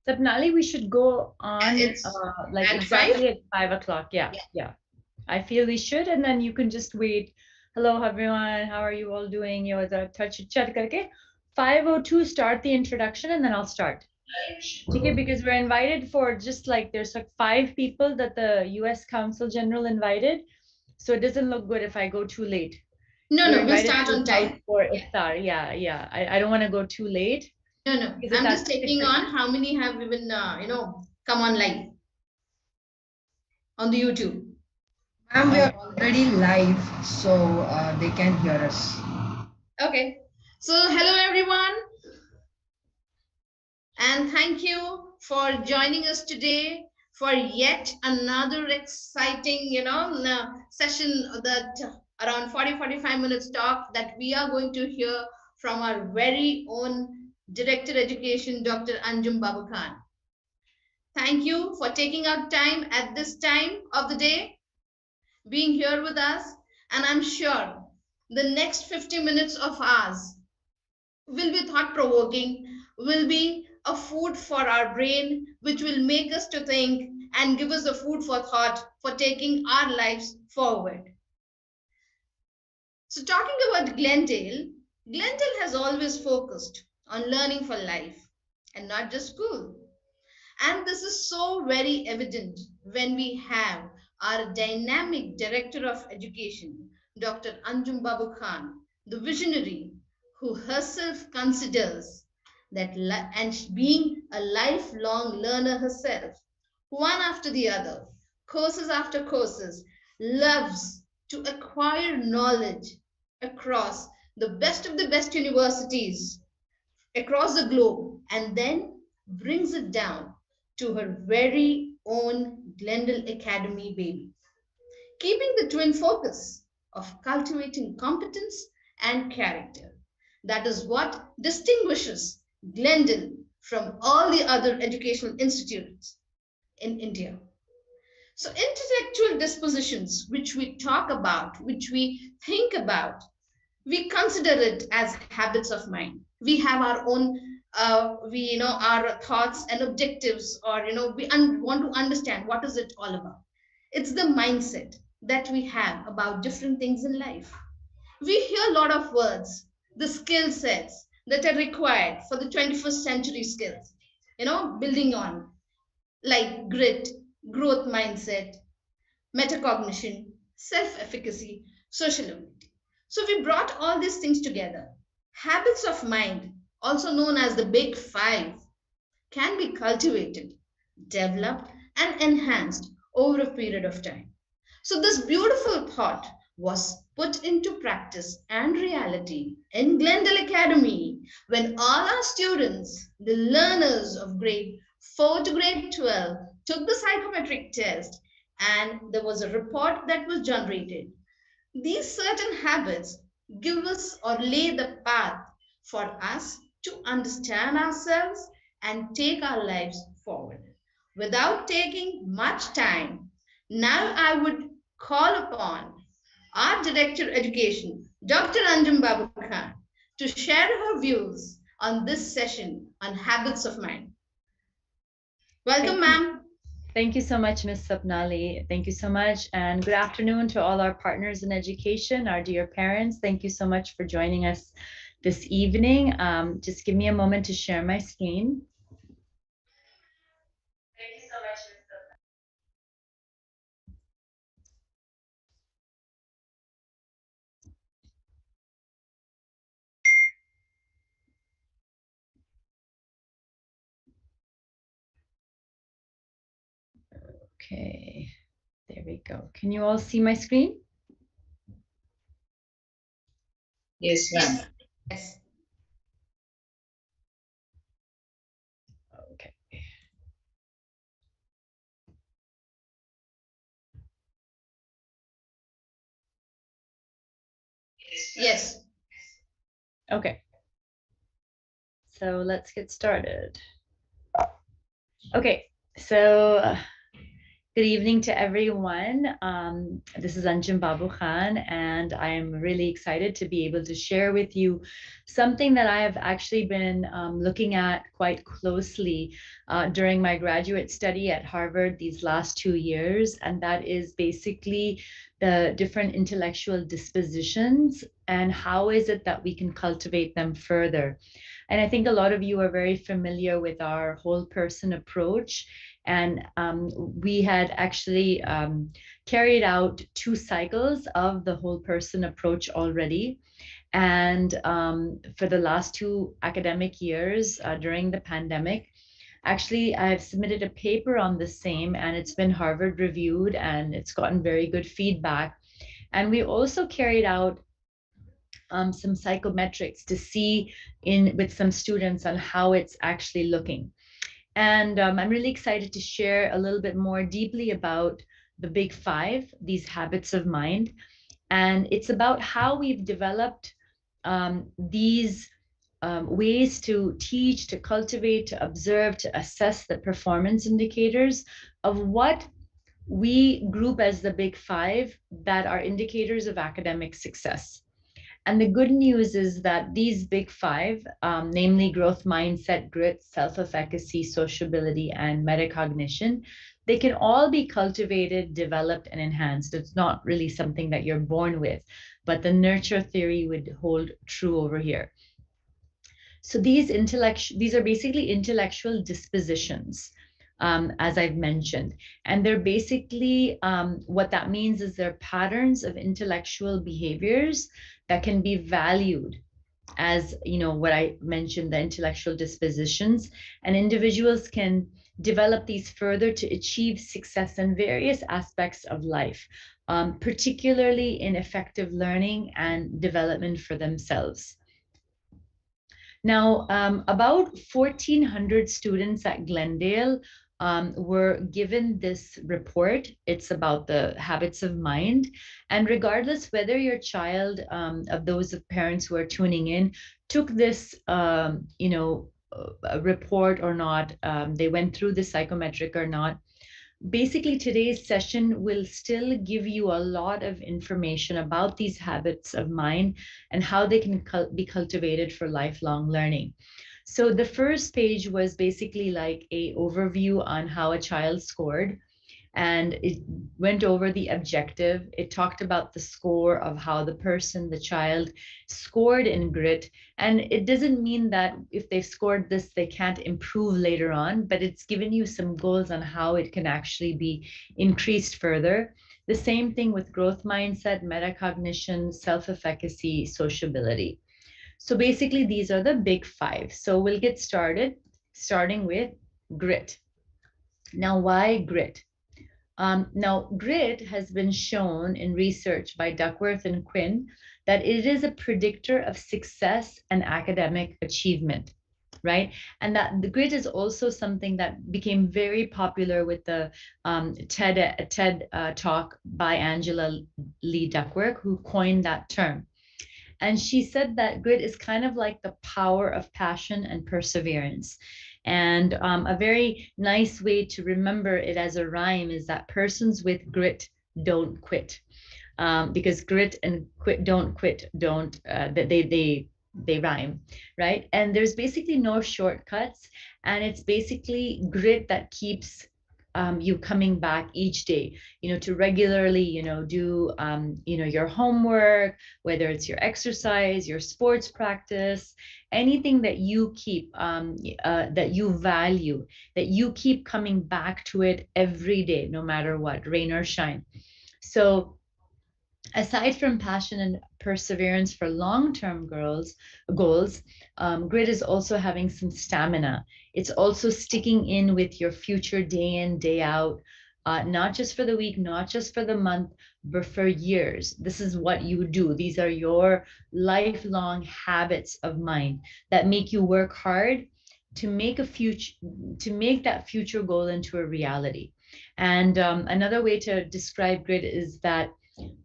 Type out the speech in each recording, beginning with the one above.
Sapnali, we should go on It's like at exactly 5? at 5 o'clock. Yeah. I feel we should, and then you can just wait. Hello, everyone. How are you all doing? You touch chat karke. 5:02 start the introduction, and then I'll start. Okay, because we're invited for just like there's like 5 people that the U.S. Council General invited, so it doesn't look good if I go too late. No, We're no, we'll invited start to on his house time. for iftar. Yeah. I don't want to go too late No, no. because it's I'm at just checking 6 o'clock. on how many have even, come on live on the YouTube. Ma'am, we are already live, so they can hear us. Okay. So, hello everyone, and thank you for joining us today for yet another exciting, session that around 40-45 minutes talk that we are going to hear from our very own Director Education, Dr. Anjum Babukhan. Thank you for taking out time at this time of the day, being here with us, and I'm sure the next 50 minutes of ours will be thought provoking, will be a food for our brain, which will make us to think and give us the food for thought for taking our lives forward. So, talking about Glendale has always focused on learning for life and not just school. And this is so very evident when we have our dynamic director of education, Dr. Anjum Babukhan, the visionary who herself considers that and being a lifelong learner herself, one after the other, courses after courses, loves to acquire knowledge across the best of the best universities across the globe and then brings it down to her very own Glendale Academy baby, keeping the twin focus of cultivating competence and character. That is what distinguishes Glendale from all the other educational institutes in India. So, intellectual dispositions, which we talk about, which we think about, we consider it as habits of mind. We have our own our thoughts and objectives, or we want to understand what is it all about. It's the mindset that we have about different things in life. We hear a lot of words, the skill sets that are required for the 21st century skills, building on like grit, growth mindset, metacognition, self-efficacy, sociability. So we brought all these things together. Habits of mind, also known as the big five, can be cultivated, developed, and enhanced over a period of time. So this beautiful thought was put into practice and reality in Glendale Academy when all our students, the learners of grade 4 to grade 12, took the psychometric test, and there was a report that was generated. These certain habits give us or lay the path for us to understand ourselves and take our lives forward. Without taking much time, now I would call upon our Director of Education, Dr. Anjum Babukhan, to share her views on this session on habits of mind. Welcome, ma'am. Thank you so much, Ms. Sapnali. Thank you so much. And good afternoon to all our partners in education, our dear parents. Thank you so much for joining us this evening. Just give me a moment to share my screen. Thank you so much, Ms. Sapnali. Okay, there we go. Can you all see my screen? Yes, ma'am. Yes. Okay. Yes. Okay. So let's get started. Okay, so Good evening to everyone. This is Anjum Babukhan, and I am really excited to be able to share with you something that I have actually been looking at quite closely during my graduate study at Harvard these last 2 years, and that is basically the different intellectual dispositions and how is it that we can cultivate them further. And I think a lot of you are very familiar with our whole person approach. And we had actually carried out 2 cycles of the whole person approach already. And for the last 2 academic years during the pandemic, actually, I've submitted a paper on the same, and it's been Harvard reviewed, and it's gotten very good feedback. And we also carried out some psychometrics to see with some students on how it's actually looking. And I'm really excited to share a little bit more deeply about the big 5, these habits of mind. And it's about how we've developed these ways to teach, to cultivate, to observe, to assess the performance indicators of what we group as the big 5 that are indicators of academic success. And the good news is that these big 5, namely growth mindset, grit, self-efficacy, sociability, and metacognition, they can all be cultivated, developed, and enhanced. It's not really something that you're born with, but the nurture theory would hold true over here. So these are basically intellectual dispositions, as I've mentioned. And they're basically, what that means is they're patterns of intellectual behaviors that can be valued as, what I mentioned, the intellectual dispositions. And individuals can develop these further to achieve success in various aspects of life, particularly in effective learning and development for themselves. Now, about 1,400 students at Glendale were given this report. It's about the habits of mind. And regardless whether your child, of those of parents who are tuning in, took this, report or not, they went through the psychometric or not, basically today's session will still give you a lot of information about these habits of mind and how they can be cultivated for lifelong learning. So the first page was basically like an overview on how a child scored, and it went over the objective. It talked about the score of how the child scored in grit. And it doesn't mean that if they've scored this, they can't improve later on, but it's given you some goals on how it can actually be increased further. The same thing with growth mindset, metacognition, self-efficacy, sociability. So basically, these are the big 5. So we'll get started, starting with grit. Now, why grit? Now, grit has been shown in research by Duckworth and Quinn that it is a predictor of success and academic achievement, right? And that the grit is also something that became very popular with the TED talk by Angela Lee Duckworth, who coined that term. And she said that grit is kind of like the power of passion and perseverance. And a very nice way to remember it as a rhyme is that persons with grit don't quit, because grit and don't quit, they rhyme, right? And there's basically no shortcuts, and it's basically grit that keeps you coming back each day, to regularly, do, your homework, whether it's your exercise, your sports practice, anything that you keep, that you value, that you keep coming back to it every day, no matter what, rain or shine. So aside from passion and perseverance for long-term goals, grit is also having some stamina. It's also sticking in with your future day in, day out, not just for the week, not just for the month, but for years. This is what you do. These are your lifelong habits of mind that make you work hard to make that future goal into a reality. And another way to describe grit is that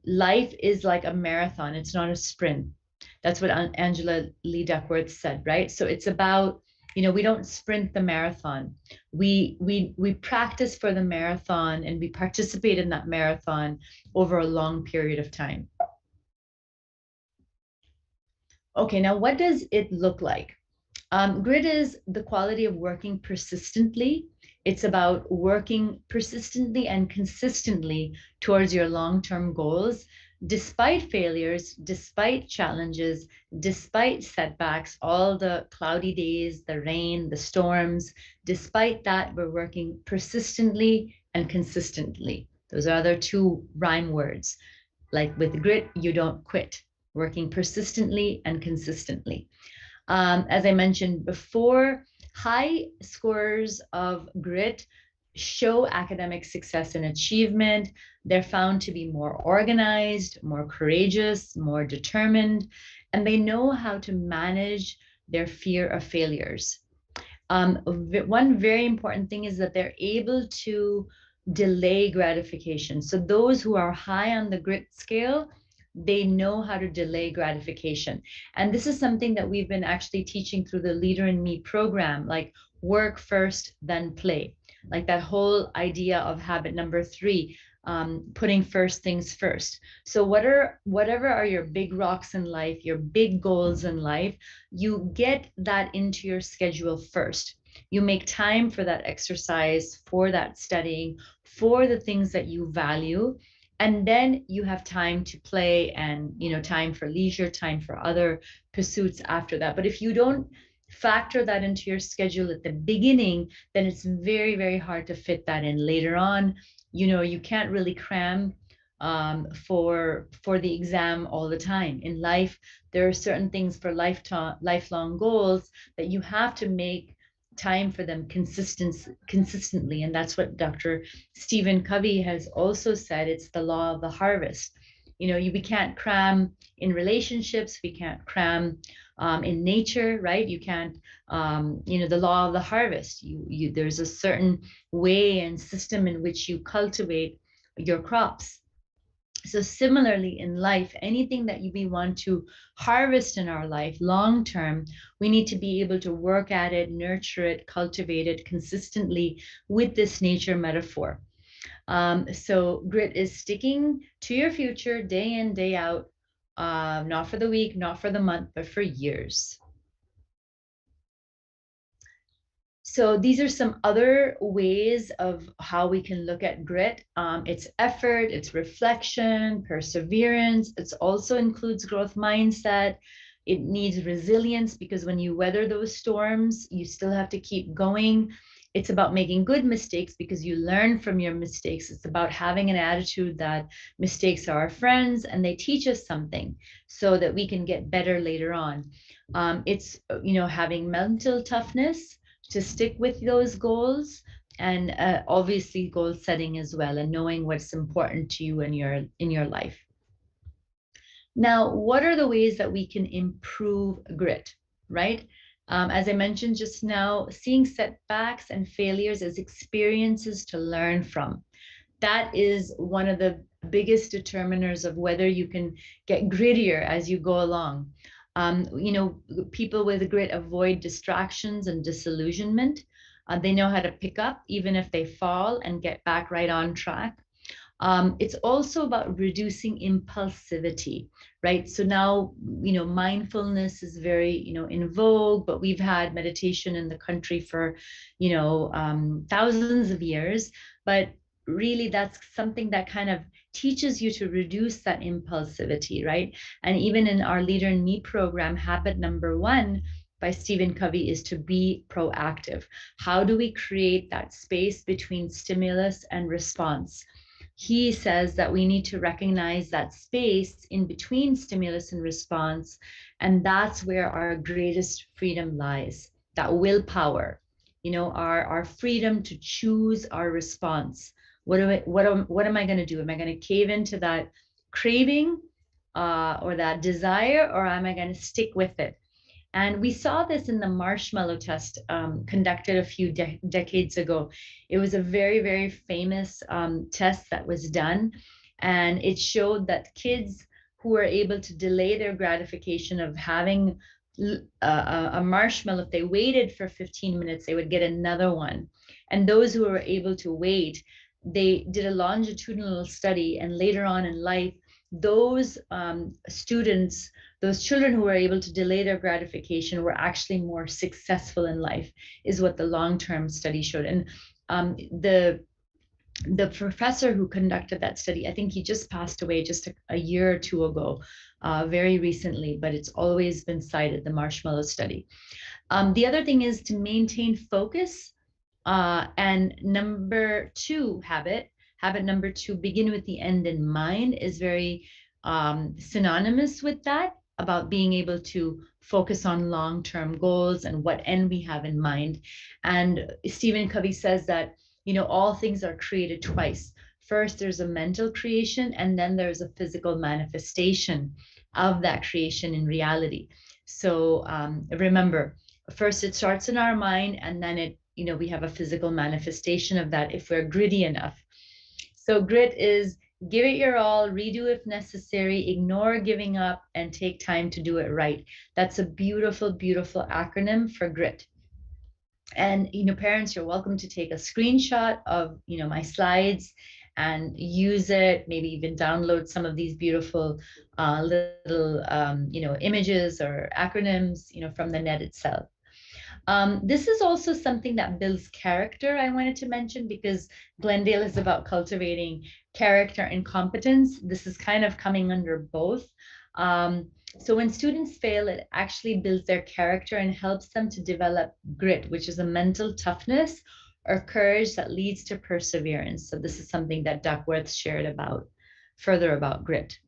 life is like a marathon. It's not a sprint. That's what Angela Lee Duckworth said, right? So it's about, We don't sprint the marathon. We practice for the marathon, and we participate in that marathon over a long period of time. Okay, now what does it look like? Grit is the quality of working persistently. It's about working persistently and consistently towards your long-term goals, despite failures, despite challenges, despite setbacks, all the cloudy days, the rain, the storms. Despite that, we're working persistently and consistently. Those are other two rhyme words. Like with grit, you don't quit. Working persistently and consistently. As I mentioned before, high scores of grit show academic success and achievement. They're found to be more organized, more courageous, more determined, and they know how to manage their fear of failures. One very important thing is that they're able to delay gratification. So those who are high on the grit scale, they know how to delay gratification. And this is something that we've been actually teaching through the Leader in Me program, like work first, then play. Like that whole idea of habit number 3, putting first things first. So whatever are your big rocks in life, your big goals in life, you get that into your schedule first. You make time for that exercise, for that studying, for the things that you value. And then you have time to play and, time for leisure, time for other pursuits after that. But if you don't factor that into your schedule at the beginning, then it's very, very hard to fit that in later on. You can't really cram for the exam all the time. In life, there are certain things for lifelong goals that you have to make time for them consistently. And that's what Dr. Stephen Covey has also said. It's the law of the harvest. We can't cram in relationships. We can't cram in nature, right? You can't, the law of the harvest. There's a certain way and system in which you cultivate your crops. So similarly in life, anything that we want to harvest in our life long term, we need to be able to work at it, nurture it, cultivate it consistently with this nature metaphor. So grit is sticking to your future day in, day out, not for the week, not for the month, but for years. So these are some other ways of how we can look at grit. It's effort, it's reflection, perseverance. It also includes growth mindset. It needs resilience, because when you weather those storms, you still have to keep going. It's about making good mistakes because you learn from your mistakes. It's about having an attitude that mistakes are our friends and they teach us something so that we can get better later on. It's, having mental toughness to stick with those goals, and obviously goal setting as well, and knowing what's important to you in your life. Now, what are the ways that we can improve grit, right? As I mentioned just now, seeing setbacks and failures as experiences to learn from. That is one of the biggest determiners of whether you can get grittier as you go along. People with grit avoid distractions and disillusionment. They know how to pick up even if they fall and get back right on track. It's also about reducing impulsivity, right? So now, mindfulness is very, in vogue, but we've had meditation in the country for, thousands of years. But really, that's something that kind of teaches you to reduce that impulsivity, right? And even in our Leader in Me program, habit number 1 by Stephen Covey is to be proactive. How do we create that space between stimulus and response? He says that we need to recognize that space in between stimulus and response, and that's where our greatest freedom lies, that willpower, our freedom to choose our response. What am I going to do? Am I going to cave into that craving or that desire, or am I going to stick with it? And we saw this in the Marshmallow Test conducted a few decades ago. It was a very, very famous test that was done. And it showed that kids who were able to delay their gratification of having a marshmallow, if they waited for 15 minutes, they would get another one. And those who were able to wait, they did a longitudinal study, and later on in life, those students, those children who were able to delay their gratification were actually more successful in life, is what the long-term study showed. And the professor who conducted that study, I think he just passed away just a year or two ago, very recently, but it's always been cited, the marshmallow study. The other thing is to maintain focus. And number two habit number two, begin with the end in mind, is very synonymous with that, about being able to focus on long-term goals and what end we have in mind. And Stephen Covey says that, all things are created twice. First, there's a mental creation, and then there's a physical manifestation of that creation in reality. So remember, first it starts in our mind, and then we have a physical manifestation of that if we're gritty enough. So grit is give it your all, redo if necessary, ignore giving up, and take time to do it right. That's a beautiful, beautiful acronym for grit. And, parents, you're welcome to take a screenshot of, my slides and use it, maybe even download some of these beautiful little, images or acronyms, from the net itself. This is also something that builds character, I wanted to mention, because Glendale is about cultivating character and competence. This is kind of coming under both. So when students fail, it actually builds their character and helps them to develop grit, which is a mental toughness or courage that leads to perseverance. So this is something that Duckworth shared further about grit.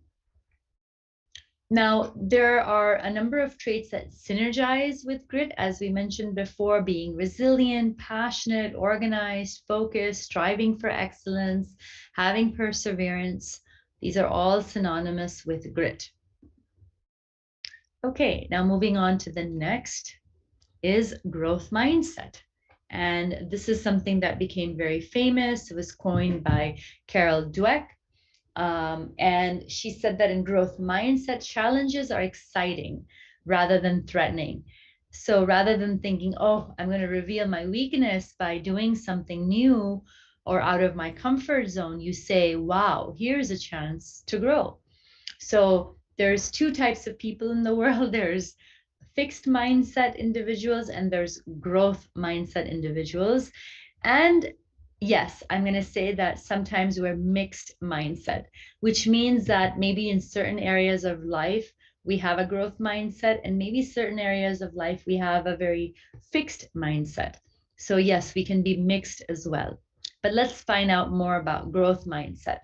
Now, there are a number of traits that synergize with grit, as we mentioned before, being resilient, passionate, organized, focused, striving for excellence, having perseverance. These are all synonymous with grit. Okay, now moving on to the next is growth mindset. And this is something that became very famous. It was coined by Carol Dweck. And she said that in growth mindset, challenges are exciting rather than threatening. So rather than thinking, oh, I'm going to reveal my weakness by doing something new or out of my comfort zone, you say, wow, here's a chance to grow. So there's two types of people in the world. There's fixed mindset individuals and there's growth mindset individuals. And yes, I'm going to say that sometimes we're mixed mindset, which means that maybe in certain areas of life, we have a growth mindset, and maybe certain areas of life, we have a very fixed mindset. So yes, we can be mixed as well. But let's find out more about growth mindset.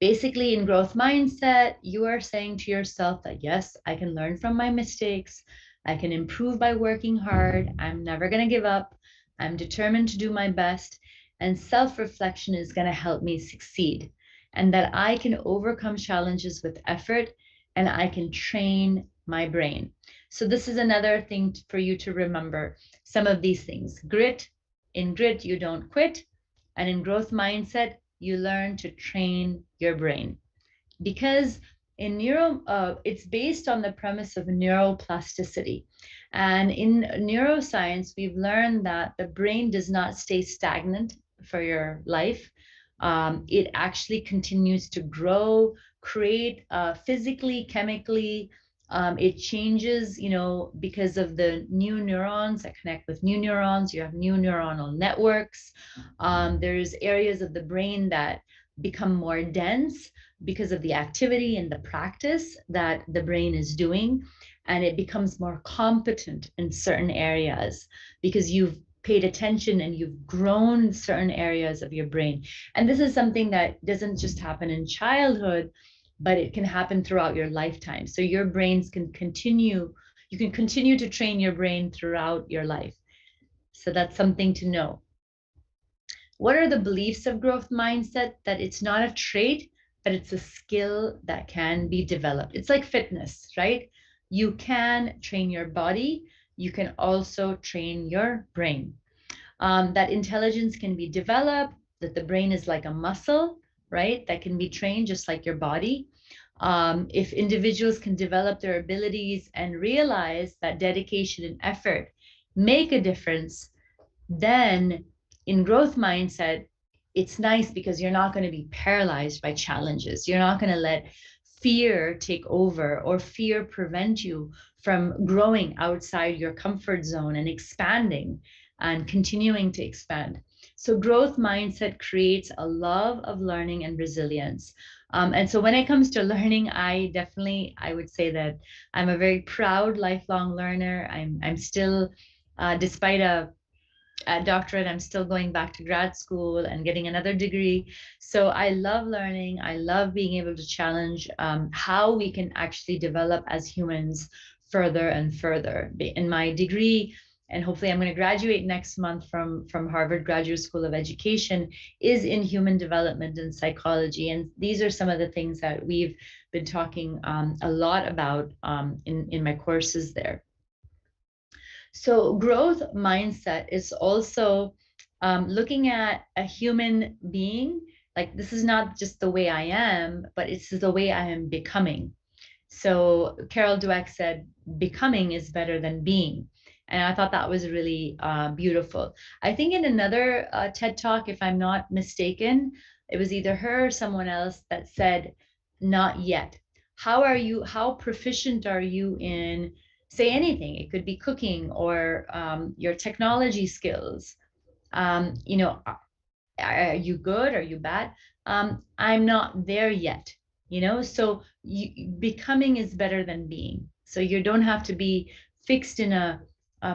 Basically, in growth mindset, you are saying to yourself that, yes, I can learn from my mistakes. I can improve by working hard. I'm never going to give up. I'm determined to do my best. And self-reflection is going to help me succeed. And that I can overcome challenges with effort, and I can train my brain. So this is another thing for you to remember. Some of these things. Grit. In grit, you don't quit. And in growth mindset, you learn to train your brain, because in it's based on the premise of neuroplasticity. And in neuroscience, we've learned that the brain does not stay stagnant for your life. It actually continues to grow, create physically, chemically. It changes, because of the new neurons that connect with new neurons. You have new neuronal networks. There's areas of the brain that become more dense because of the activity and the practice that the brain is doing. And it becomes more competent in certain areas because you've paid attention and you've grown certain areas of your brain. And this is something that doesn't just happen in childhood, but it can happen throughout your lifetime. So your brains you can continue to train your brain throughout your life. So that's something to know. What are the beliefs of growth mindset? That it's not a trait, but it's a skill that can be developed. It's like fitness, right? You can train your body. You can also train your brain. That intelligence can be developed, that the brain is like a muscle, right? That can be trained just like your body. If individuals can develop their abilities and realize that dedication and effort make a difference, then in growth mindset, it's nice because you're not going to be paralyzed by challenges. You're not going to let fear take over or fear prevent you from growing outside your comfort zone and expanding and continuing to expand. So growth mindset creates a love of learning and resilience. And so when it comes to learning, I would say that I'm a very proud lifelong learner. I'm still, despite a doctorate, I'm still going back to grad school and getting another degree. So I love learning. I love being able to challenge how we can actually develop as humans further and further. In my degree, and hopefully I'm going to graduate next month from Harvard Graduate School of Education, is in human development and psychology. And these are some of the things that we've been talking a lot about in my courses there. So growth mindset is also looking at a human being, like this is not just the way I am, but it's the way I am becoming. So Carol Dweck said, becoming is better than being. And I thought that was really beautiful. I think in another TED Talk, if I'm not mistaken, it was either her or someone else that said, not yet. How proficient are you in, say anything? It could be cooking or your technology skills. Are you good? Are you bad? I'm not there yet, so becoming is better than being. So you don't have to be fixed in a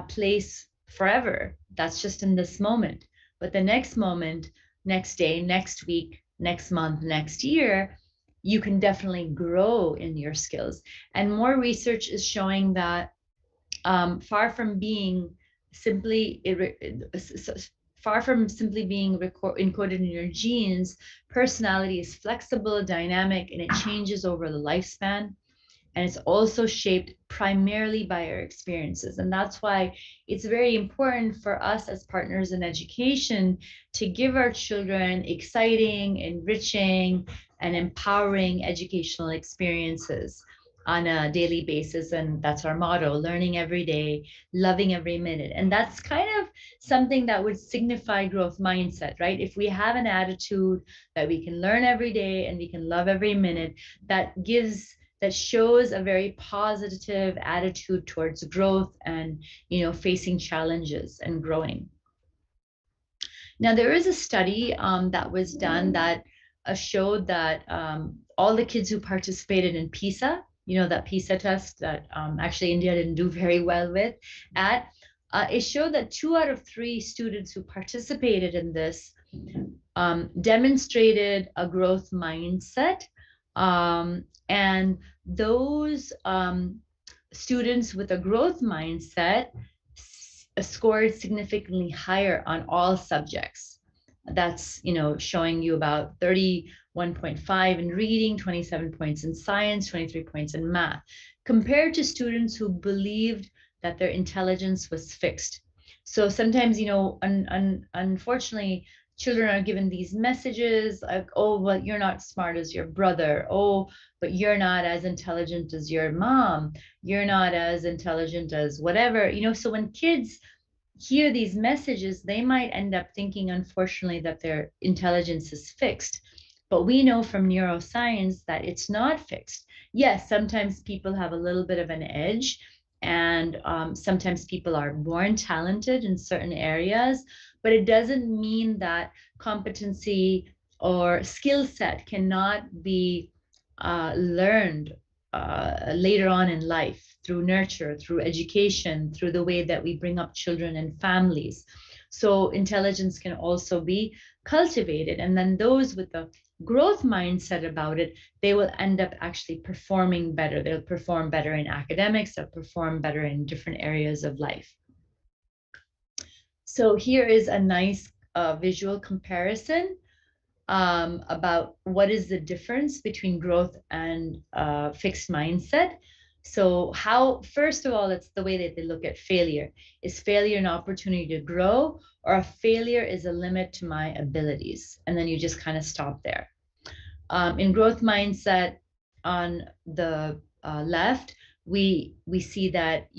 place forever. That's just in this moment. But the next moment, next day, next week, next month, next year, you can definitely grow in your skills. And more research is showing that far from being simply far from simply being encoded in your genes, personality is flexible, dynamic, and it changes over the lifespan. And it's also shaped primarily by our experiences. And that's why it's very important for us as partners in education to give our children exciting, enriching, and empowering educational experiences on a daily basis. And that's our motto: learning every day, loving every minute. And that's kind of something that would signify growth mindset, right? If we have an attitude that we can learn every day and we can love every minute, that shows a very positive attitude towards growth and facing challenges and growing. Now there is a study that was done that showed that all the kids who participated in PISA, that PISA test that actually India didn't do very well with, it showed that 2 out of 3 students who participated in this demonstrated a growth mindset. And those students with a growth mindset scored significantly higher on all subjects. That's, showing you about 31.5 in reading, 27 points in science, 23 points in math, compared to students who believed that their intelligence was fixed. So sometimes, unfortunately, children are given these messages like, oh, well, you're not smart as your brother. Oh, but you're not as intelligent as your mom. You're not as intelligent as whatever. So when kids hear these messages, they might end up thinking, unfortunately, that their intelligence is fixed. But we know from neuroscience that it's not fixed. Yes, sometimes people have a little bit of an edge, and sometimes people are born talented in certain areas, but it doesn't mean that competency or skill set cannot be learned later on in life through nurture, through education, through the way that we bring up children and families. So intelligence can also be cultivated. And then those with the growth mindset about it, they will end up actually performing better. They'll perform better in academics, they'll perform better in different areas of life. So here is a nice visual comparison about what is the difference between growth and fixed mindset. So first of all, it's the way that they look at failure. Is failure an opportunity to grow, or a failure is a limit to my abilities? And then you just kind of stop there. In growth mindset, on the left, we see that,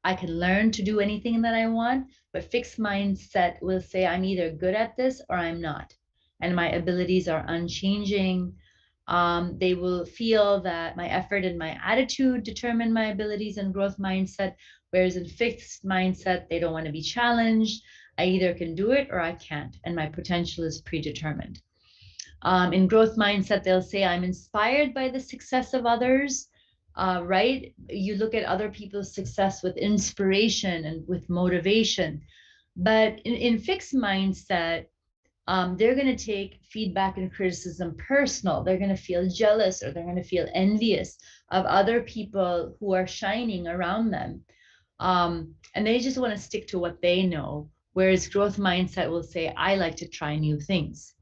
I can learn to do anything that I want, but fixed mindset will say I'm either good at this or I'm not, and my abilities are unchanging. They will feel that my effort and my attitude determine my abilities and growth mindset, whereas in fixed mindset, they don't want to be challenged. I either can do it or I can't, and my potential is predetermined. In growth mindset, they'll say, I'm inspired by the success of others, right? You look at other people's success with inspiration and with motivation. But in fixed mindset, they're going to take feedback and criticism personal. They're going to feel jealous, or they're going to feel envious of other people who are shining around them. And they just want to stick to what they know. Whereas growth mindset will say, I like to try new things.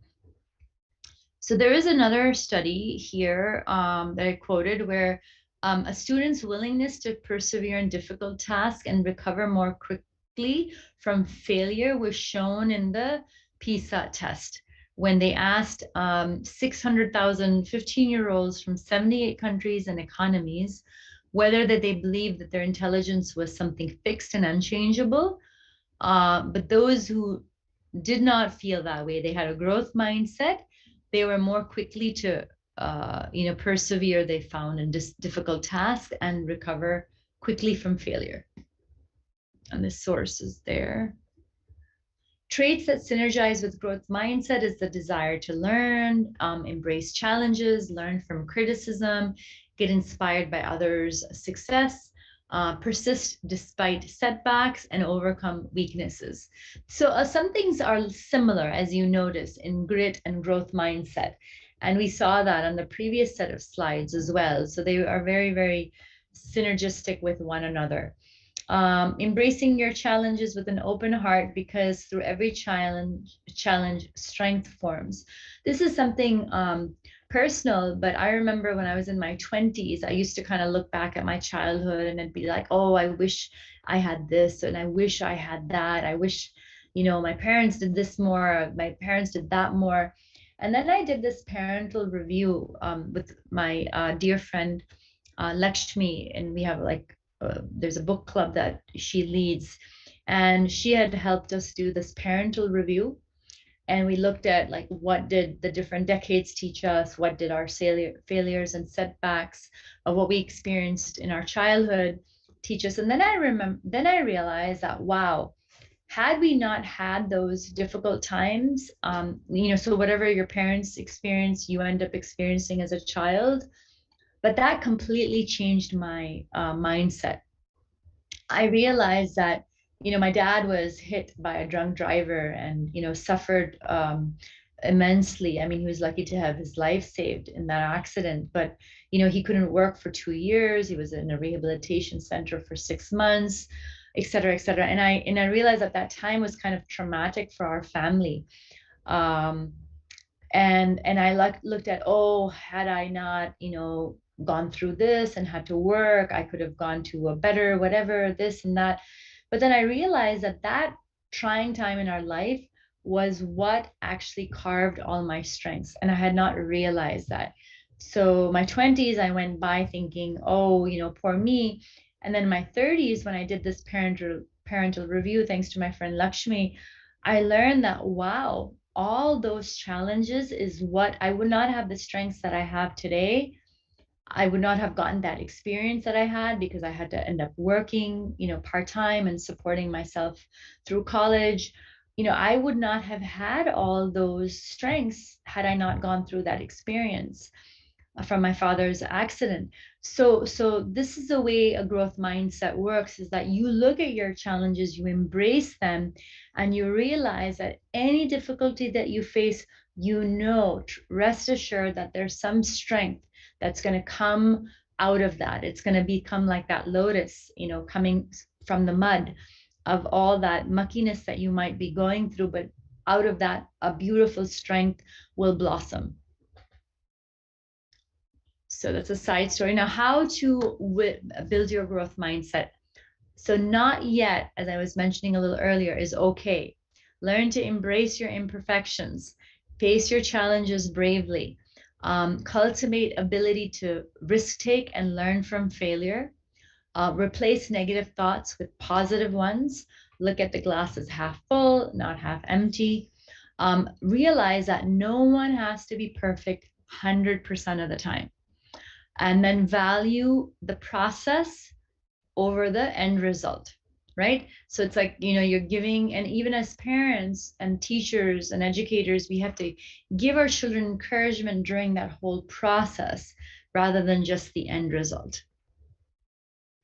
So there is another study here that I quoted where a student's willingness to persevere in difficult tasks and recover more quickly from failure was shown in the PISA test when they asked 600,000 15-year-olds from 78 countries and economies whether that they believed that their intelligence was something fixed and unchangeable. But those who did not feel that way, they had a growth mindset, they were more quickly to persevere, they found, in difficult tasks and recover quickly from failure. And the source is there. Traits that synergize with growth mindset is the desire to learn, embrace challenges, learn from criticism, get inspired by others' success, persist despite setbacks, and overcome weaknesses. So some things are similar, as you notice, in grit and growth mindset. And we saw that on the previous set of slides as well. So they are very, very synergistic with one another. Embracing your challenges with an open heart, because through every challenge, strength forms. This is something personal, but I remember when I was in my 20s, I used to kind of look back at my childhood and it'd be like, oh, I wish I had this, and I wish I had that. I wish, my parents did this more, my parents did that more. And then I did this parental review with my dear friend, Lakshmi, and we have there's a book club that she leads, and she had helped us do this parental review. And we looked at what did the different decades teach us, what did our failures and setbacks of what we experienced in our childhood teach us. And then I realized that, wow, had we not had those difficult times, so whatever your parents experience, you end up experiencing as a child. But that completely changed my mindset. I realized that, my dad was hit by a drunk driver and, suffered immensely. I mean, he was lucky to have his life saved in that accident, but, he couldn't work for 2 years. He was in a rehabilitation center for 6 months, et cetera, et cetera. And I realized that time was kind of traumatic for our family. And I looked at, oh, had I not, gone through this and had to work, I could have gone to a better whatever, this and that. But then I realized that trying time in our life was what actually carved all my strengths, and I had not realized that. So my 20s, I went by thinking, oh, poor me. And then my 30s, when I did this parental review, thanks to my friend Lakshmi, I learned that, wow, all those challenges is what I would not have the strengths that I have today. I would not have gotten that experience that I had, because I had to end up working, part-time and supporting myself through college. I would not have had all those strengths had I not gone through that experience from my father's accident. So this is the way a growth mindset works, is that you look at your challenges, you embrace them, and you realize that any difficulty that you face, rest assured that there's some strength that's going to come out of that. It's going to become like that lotus, coming from the mud of all that muckiness that you might be going through, but out of that, a beautiful strength will blossom. So that's a side story. Now, how to build your growth mindset. So not yet, as I was mentioning a little earlier, is okay. Learn to embrace your imperfections, face your challenges bravely. Cultivate ability to risk take and learn from failure. Replace negative thoughts with positive ones. Look at the glass as half full, not half empty. Realize that no one has to be perfect 100% of the time. And then value the process over the end result, right? So it's like, you're giving, and even as parents and teachers and educators, we have to give our children encouragement during that whole process rather than just the end result.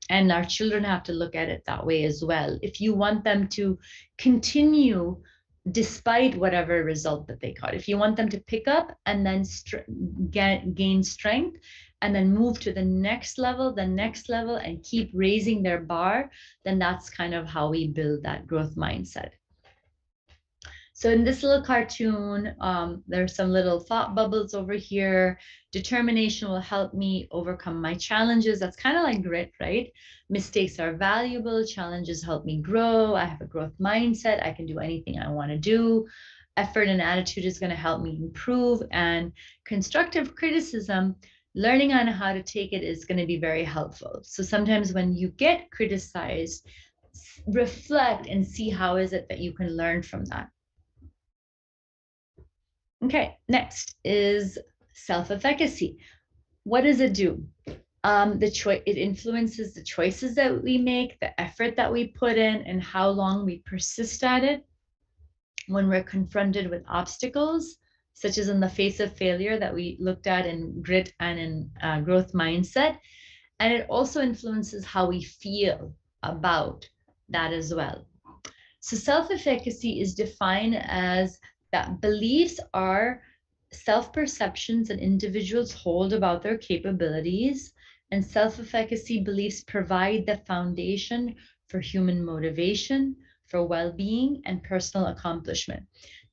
And our children have to look at it that way as well. If you want them to continue despite whatever result that they got, if you want them to pick up and then gain strength and then move to the next level, and keep raising their bar, then that's kind of how we build that growth mindset. So in this little cartoon, there's some little thought bubbles over here. Determination will help me overcome my challenges. That's kind of like grit, right? Mistakes are valuable. Challenges help me grow. I have a growth mindset. I can do anything I want to do. Effort and attitude is going to help me improve. And constructive criticism, learning on how to take it is going to be very helpful. So sometimes when you get criticized, reflect and see how is it that you can learn from that. Okay, next is self-efficacy. What does it do? It influences the choices that we make, the effort that we put in, and how long we persist at it when we're confronted with obstacles, such as in the face of failure that we looked at in grit and in growth mindset. And it also influences how we feel about that as well. So self-efficacy is defined as that beliefs are self-perceptions that individuals hold about their capabilities, and self-efficacy beliefs provide the foundation for human motivation, for well-being, and personal accomplishment.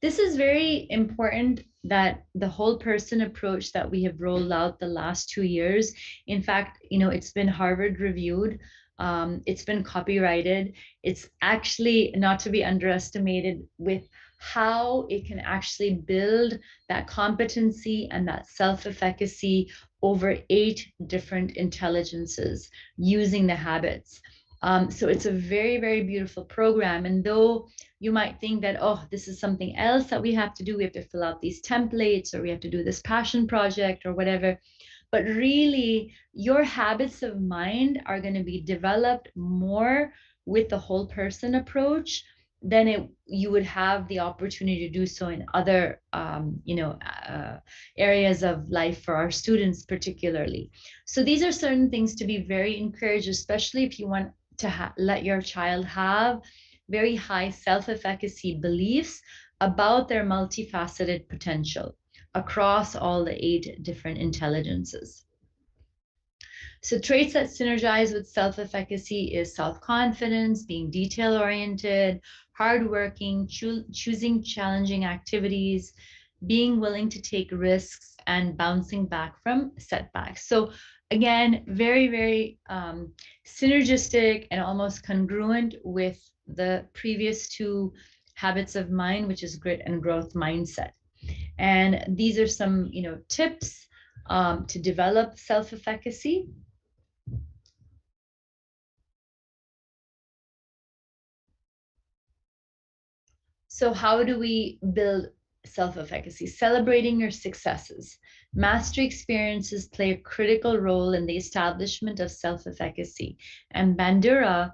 This is very important, that the whole person approach that we have rolled out the last 2 years. In fact, it's been Harvard reviewed. It's been copyrighted. It's actually not to be underestimated with how it can actually build that competency and that self-efficacy over 8 different intelligences using the habits. So it's a very, very beautiful program. And though you might think that, oh, this is something else that we have to do, we have to fill out these templates, or we have to do this passion project or whatever, but really your habits of mind are going to be developed more with the whole person approach than you would have the opportunity to do so in other areas of life for our students particularly. So these are certain things to be very encouraged, especially if you want to let your child have very high self-efficacy beliefs about their multifaceted potential across all the 8 different intelligences. So traits that synergize with self-efficacy is self-confidence, being detail-oriented, hardworking, choosing challenging activities, being willing to take risks, and bouncing back from setbacks. So again, very, very synergistic and almost congruent with the previous 2 habits of mind, which is grit and growth mindset. And these are some, tips to develop self-efficacy. So how do we build self-efficacy? Celebrating your successes. Mastery experiences play a critical role in the establishment of self-efficacy. And Bandura,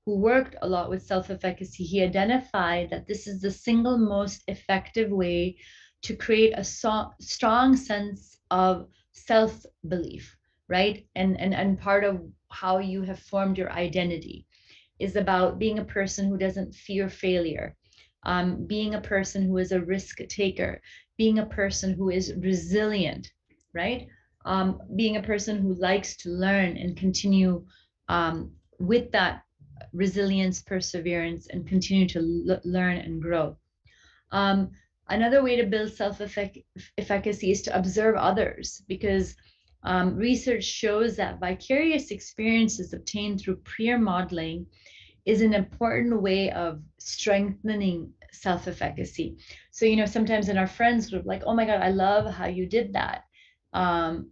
who worked a lot with self-efficacy, he identified that this is the single most effective way to create a strong sense of self-belief, right? And part of how you have formed your identity is about being a person who doesn't fear failure, being a person who is a risk taker, being a person who is resilient, right? Being a person who likes to learn and continue with that resilience, perseverance, and continue to learn and grow. Another way to build self-efficacy is to observe others, because research shows that vicarious experiences obtained through peer modeling is an important way of strengthening self-efficacy. So, sometimes in our friends group, like, oh my God, I love how you did that.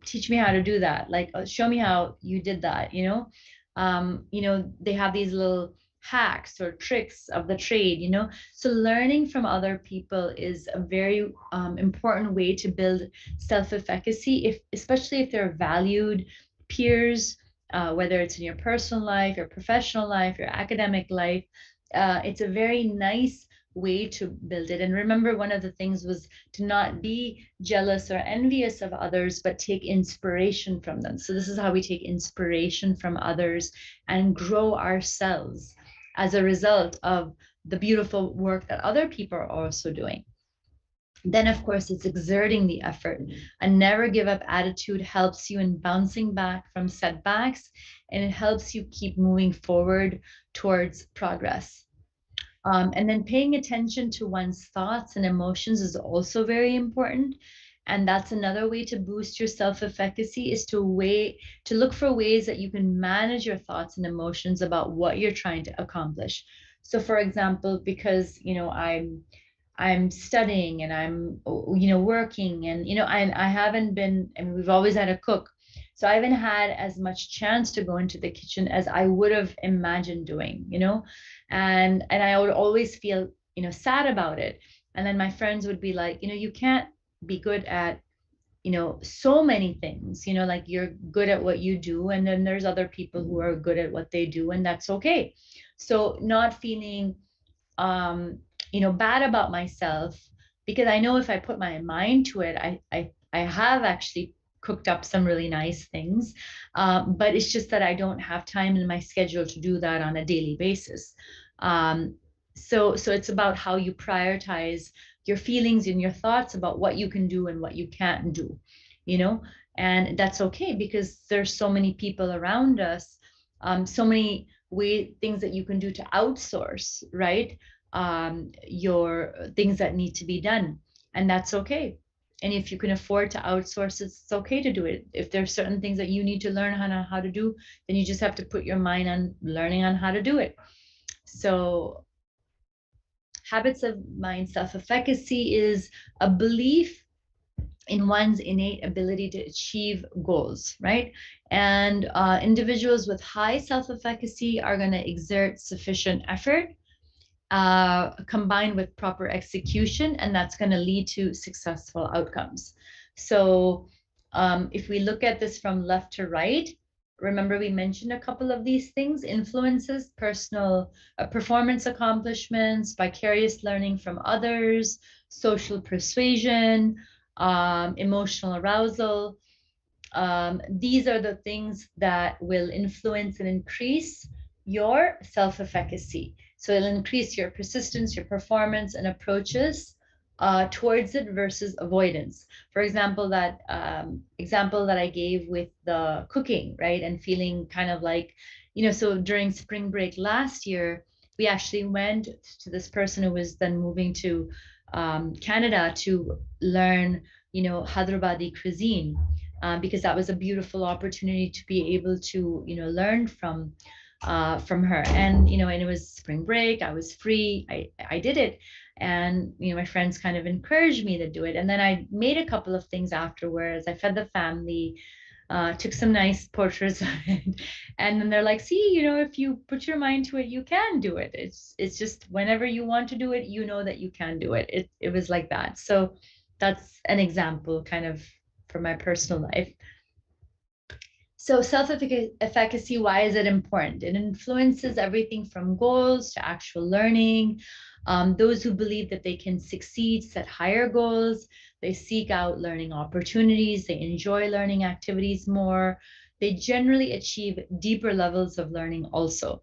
Teach me how to do that. Like, show me how you did that, they have these little hacks or tricks of the trade, so learning from other people is a very important way to build self-efficacy, if especially if they're valued peers, whether it's in your personal life, your professional life, your academic life. It's a very nice way to build it. And remember, one of the things was to not be jealous or envious of others, but take inspiration from them. So this is how we take inspiration from others and grow ourselves as a result of the beautiful work that other people are also doing. Then, of course, it's exerting the effort. A never give up attitude helps you in bouncing back from setbacks, and it helps you keep moving forward towards progress. And then paying attention to one's thoughts and emotions is also very important. And that's another way to boost your self-efficacy, is to look for ways that you can manage your thoughts and emotions about what you're trying to accomplish. So for example, because I'm studying and I'm working, and I haven't been, I mean, we've always had a cook, so I haven't had as much chance to go into the kitchen as I would have imagined doing, and I would always feel sad about it. And then my friends would be like, you can't be good at so many things, like you're good at what you do, and then there's other people who are good at what they do, and that's okay. So not feeling bad about myself, because I know if I put my mind to it, I have actually cooked up some really nice things, but it's just that I don't have time in my schedule to do that on a daily basis. So it's about how you prioritize your feelings and your thoughts about what you can do and what you can't do, and that's okay, because there's so many people around us, so many things that you can do to outsource, right? Your things that need to be done, and that's okay. And if you can afford to outsource it, it's okay to do it. If there's certain things that you need to learn how to do, then you just have to put your mind on learning on how to do it. So habits of mind self-efficacy is a belief in one's innate ability to achieve goals, right? And individuals with high self-efficacy are going to exert sufficient effort, combined with proper execution, and that's going to lead to successful outcomes. So if we look at this from left to right, remember we mentioned a couple of these things: influences, personal performance accomplishments, vicarious learning from others, social persuasion, emotional arousal. These are the things that will influence and increase your self-efficacy. So it'll increase your persistence, your performance, and approaches towards it versus avoidance. For example, that example that I gave with the cooking, right? And feeling kind of like, so during spring break last year, we actually went to this person who was then moving to Canada to learn, Hyderabadi cuisine, because that was a beautiful opportunity to be able to, learn from her. And and it was spring break, I was free, I did it. And my friends kind of encouraged me to do it, and then I made a couple of things afterwards. I fed the family, took some nice portraits of it, and then they're like, see, if you put your mind to it, you can do it. It's just whenever you want to do it, that you can do it. It was like that. So that's an example kind of from my personal life. So self-efficacy, why is it important? It influences everything from goals to actual learning. Those who believe that they can succeed set higher goals. They seek out learning opportunities. They enjoy learning activities more. They generally achieve deeper levels of learning also.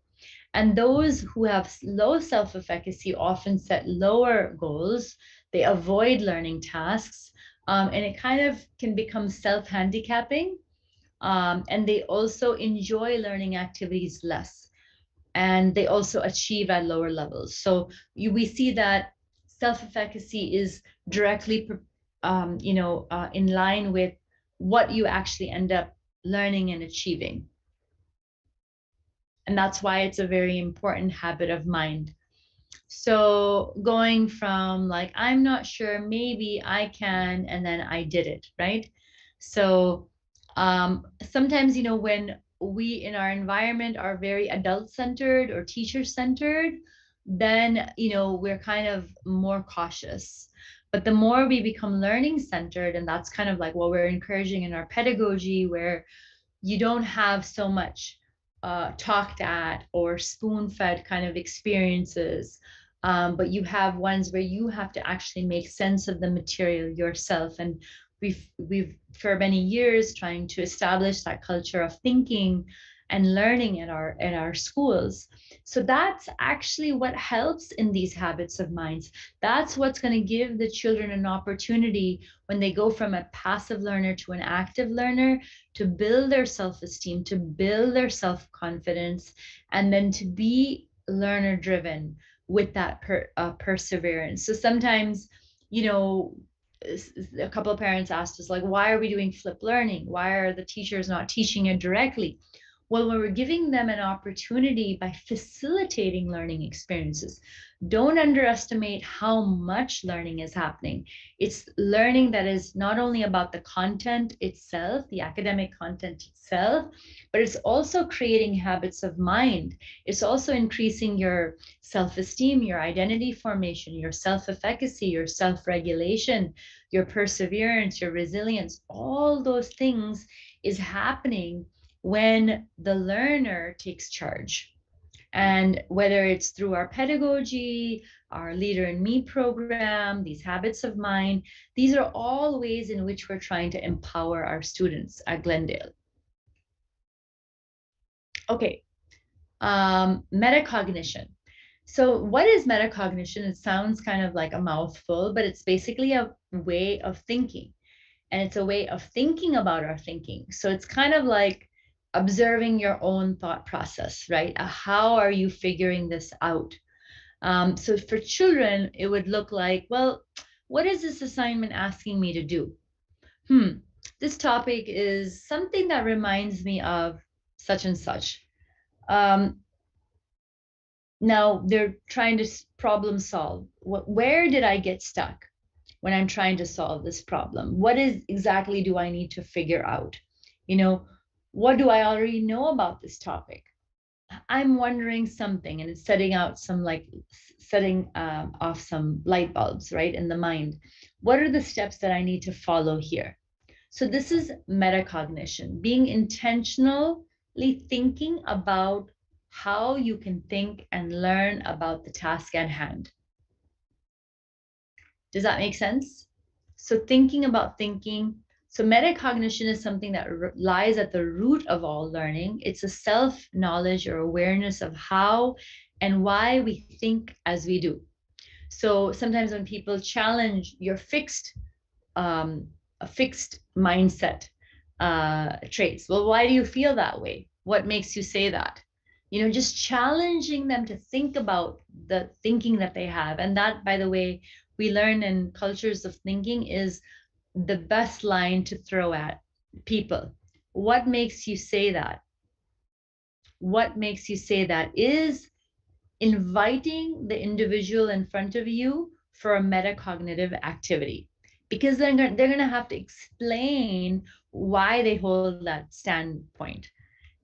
And those who have low self-efficacy often set lower goals. They avoid learning tasks, and it kind of can become self-handicapping. And they also enjoy learning activities less, and they also achieve at lower levels. So we see that self-efficacy is directly in line with what you actually end up learning and achieving. And that's why it's a very important habit of mind. So going from like, I'm not sure, maybe I can, and then I did it, right? So sometimes, when we in our environment are very adult-centered or teacher-centered, then, we're kind of more cautious. But the more we become learning-centered, and that's kind of like what we're encouraging in our pedagogy, where you don't have so much talked at or spoon-fed kind of experiences, but you have ones where you have to actually make sense of the material yourself. And we've for many years trying to establish that culture of thinking and learning in our schools. So that's actually what helps in these habits of minds. That's what's going to give the children an opportunity when they go from a passive learner to an active learner, to build their self-esteem, to build their self-confidence, and then to be learner driven with that perseverance. So sometimes, a couple of parents asked us, like, why are we doing flip learning? Why are the teachers not teaching it directly? Well, when we're giving them an opportunity by facilitating learning experiences, don't underestimate how much learning is happening. It's learning that is not only about the content itself, the academic content itself, but it's also creating habits of mind. It's also increasing your self-esteem, your identity formation, your self-efficacy, your self-regulation, your perseverance, your resilience. All those things is happening when the learner takes charge. And whether it's through our pedagogy, our Leader in Me program, these habits of mind, these are all ways in which we're trying to empower our students at Glendale. Okay, metacognition. So what is metacognition? It sounds kind of like a mouthful, but it's basically a way of thinking. And it's a way of thinking about our thinking. So it's kind of like observing your own thought process, right? How are you figuring this out? So for children, it would look like, well, what is this assignment asking me to do? This topic is something that reminds me of such and such. Now they're trying to problem solve. Where did I get stuck when I'm trying to solve this problem? What is exactly do I need to figure out? What do I already know about this topic? I'm wondering something, and it's setting off some light bulbs, right, in the mind. What are the steps that I need to follow here? So this is metacognition, being intentionally thinking about how you can think and learn about the task at hand. Does that make sense? So thinking about thinking. So metacognition is something that lies at the root of all learning. It's a self-knowledge or awareness of how and why we think as we do. So sometimes when people challenge your a fixed mindset traits, well, why do you feel that way? What makes you say that? Just challenging them to think about the thinking that they have. And that, by the way, we learn in cultures of thinking is the best line to throw at people. What makes you say that? What makes you say that is inviting the individual in front of you for a metacognitive activity, because they're going to have to explain why they hold that standpoint,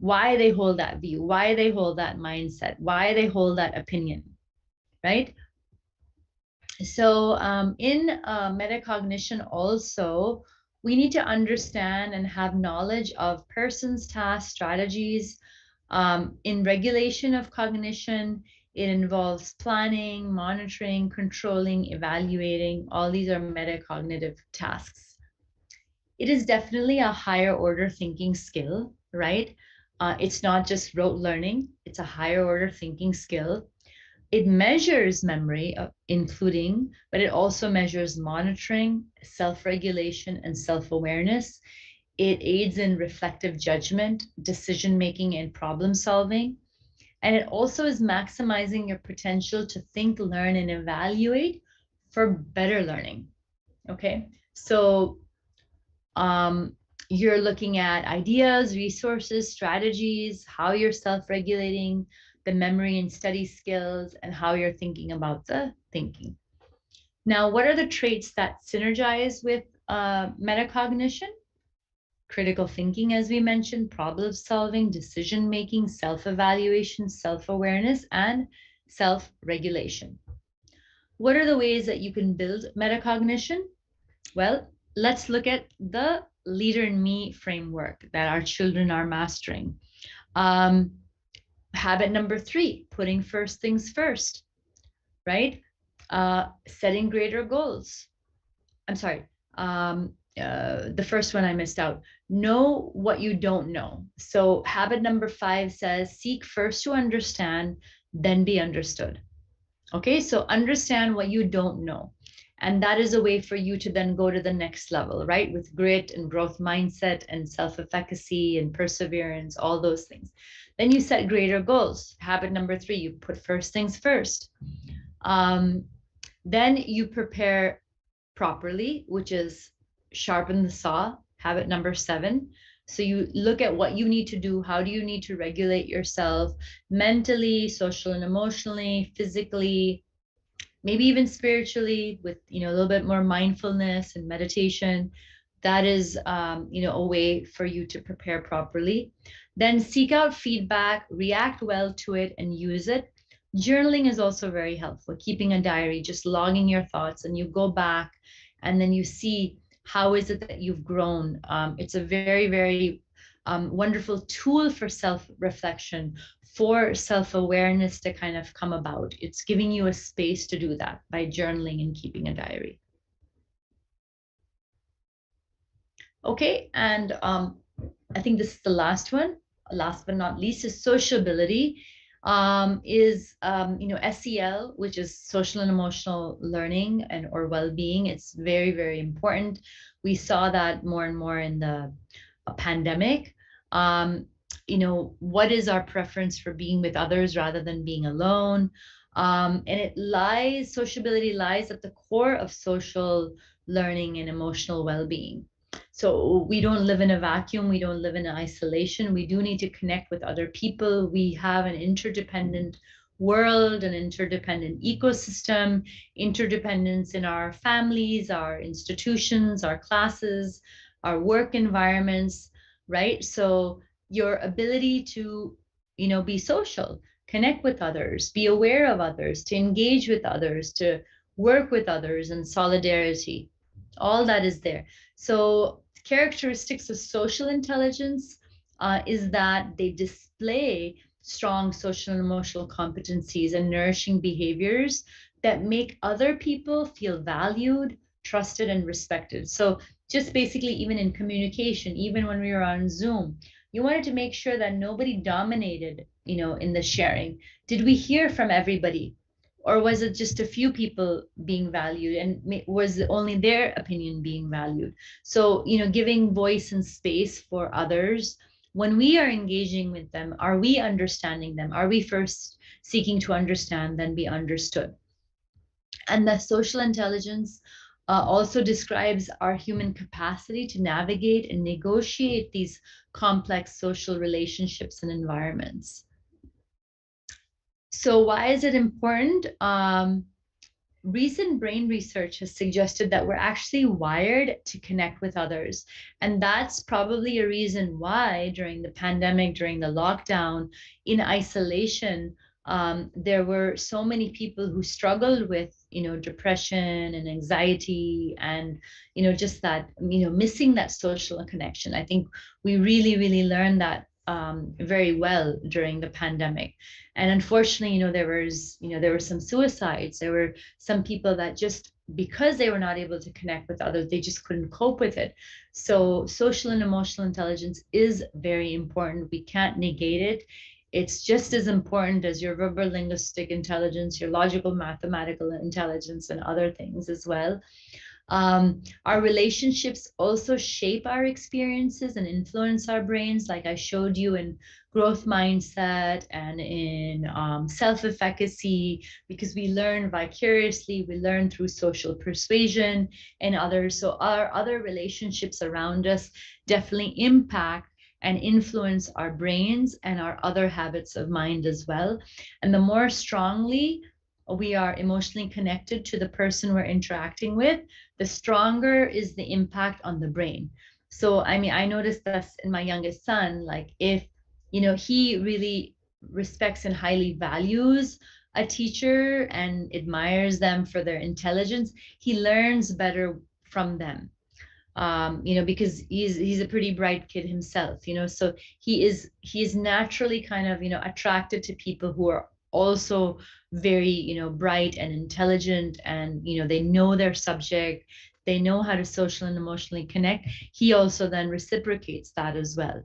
why they hold that view, why they hold that mindset, why they hold that opinion, right? So in metacognition also, we need to understand and have knowledge of persons, tasks, strategies. In regulation of cognition, it involves planning, monitoring, controlling, evaluating. All these are metacognitive tasks. It is definitely a higher order thinking skill, right? It's not just rote learning, it's a higher order thinking skill. It measures memory, but it also measures monitoring, self-regulation, and self-awareness. It aids in reflective judgment, decision-making, and problem solving. And it also is maximizing your potential to think, learn, and evaluate for better learning. Okay, so you're looking at ideas, resources, strategies, how you're self-regulating, the memory and study skills, and how you're thinking about the thinking. Now, what are the traits that synergize with metacognition? critical thinking, as we mentioned, problem solving, decision making, self-evaluation, self-awareness, and self-regulation. What are the ways that you can build metacognition? Well, let's look at the Leader in Me framework that our children are mastering. Habit number 3, putting first things first, right? Setting greater goals. I'm sorry. The first one I missed out. Know what you don't know. So habit number 5 says, seek first to understand, then be understood. Okay, so understand what you don't know. And that is a way for you to then go to the next level, right? With grit and growth mindset and self-efficacy and perseverance, all those things. Then you set greater goals. Habit number 3, you put first things first. Then you prepare properly, which is sharpen the saw, habit number 7. So you look at what you need to do. How do you need to regulate yourself mentally, social and emotionally, physically, maybe even spiritually, with a little bit more mindfulness and meditation. That is a way for you to prepare properly. Then seek out feedback, react well to it, and use it. Journaling is also very helpful. Keeping a diary, just logging your thoughts, and you go back and then you see how is it that you've grown. It's a very, very wonderful tool for self-reflection, for self-awareness to kind of come about. It's giving you a space to do that by journaling and keeping a diary. Okay, and I think this is the last one. Last but not least is sociability. SEL, which is social and emotional learning and or well-being. It's very, very important. We saw that more and more in the pandemic. What is our preference for being with others rather than being alone? And sociability lies at the core of social learning and emotional well-being. So we don't live in a vacuum. We don't live in isolation. We do need to connect with other people. We have an interdependent world, an interdependent ecosystem, interdependence in our families, our institutions, our classes, our work environments, right? So your ability to, be social, connect with others, be aware of others, to engage with others, to work with others in solidarity, all that is there. So characteristics of social intelligence is that they display strong social and emotional competencies and nourishing behaviors that make other people feel valued, trusted, and respected. So just basically, even in communication, even when we were on Zoom, you wanted to make sure that nobody dominated, in the sharing. Did we hear from everybody? Or was it just a few people being valued, and was only their opinion being valued? So, giving voice and space for others. When we are engaging with them, are we understanding them? Are we first seeking to understand, then be understood? And the social intelligence also describes our human capacity to navigate and negotiate these complex social relationships and environments. So why is it important? Recent brain research has suggested that we're actually wired to connect with others. And that's probably a reason why during the pandemic, during the lockdown, in isolation, there were so many people who struggled with, depression and anxiety and, just that, missing that social connection. I think we really, really learned that very well during the pandemic. And unfortunately, there were some suicides. There were some people that just, because they were not able to connect with others, they just couldn't cope with it. So social and emotional intelligence is very important. We can't negate it. It's just as important as your verbal linguistic intelligence, your logical mathematical intelligence, and other things as well. Our relationships also shape our experiences and influence our brains, like I showed you in growth mindset and in self-efficacy, because we learn vicariously, we learn through social persuasion and others. So our other relationships around us definitely impact and influence our brains and our other habits of mind as well. And the more strongly we are emotionally connected to the person we're interacting with, the stronger is the impact on the brain. So, I mean, I noticed this in my youngest son, like if, he really respects and highly values a teacher and admires them for their intelligence, he learns better from them. Because he's a pretty bright kid himself, so he is naturally kind of, attracted to people who are also very, bright and intelligent, and they know their subject, they know how to social and emotionally connect. He also then reciprocates that as well.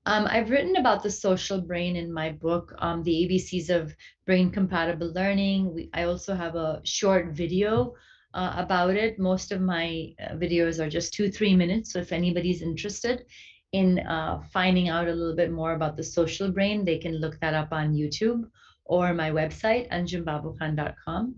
I've written about the social brain in my book, The ABCs of Brain Compatible Learning. I also have a short video about it. Most of my videos are just 2-3 minutes. So if anybody's interested in finding out a little bit more about the social brain, they can look that up on YouTube or my website, anjumbabukhan.com.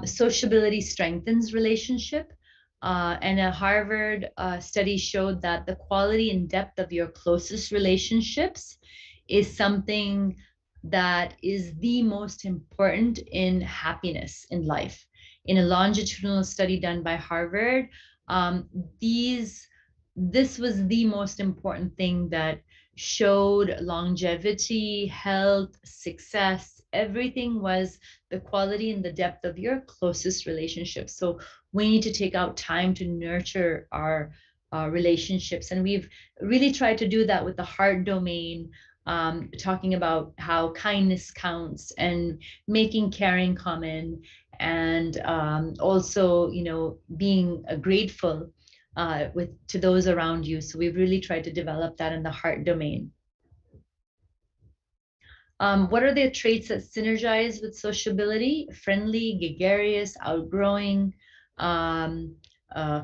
Sociability strengthens relationship. And a Harvard study showed that the quality and depth of your closest relationships is something that is the most important in happiness in life. In a longitudinal study done by Harvard, um, these this was the most important thing that showed longevity, health, success. Everything was the quality and the depth of your closest relationships. So we need to take out time to nurture our relationships. And we've really tried to do that with the heart domain, talking about how kindness counts and making caring common, and also, being grateful to those around you. So we've really tried to develop that in the heart domain. What are the traits that synergize with sociability? Friendly, gregarious, outgrowing,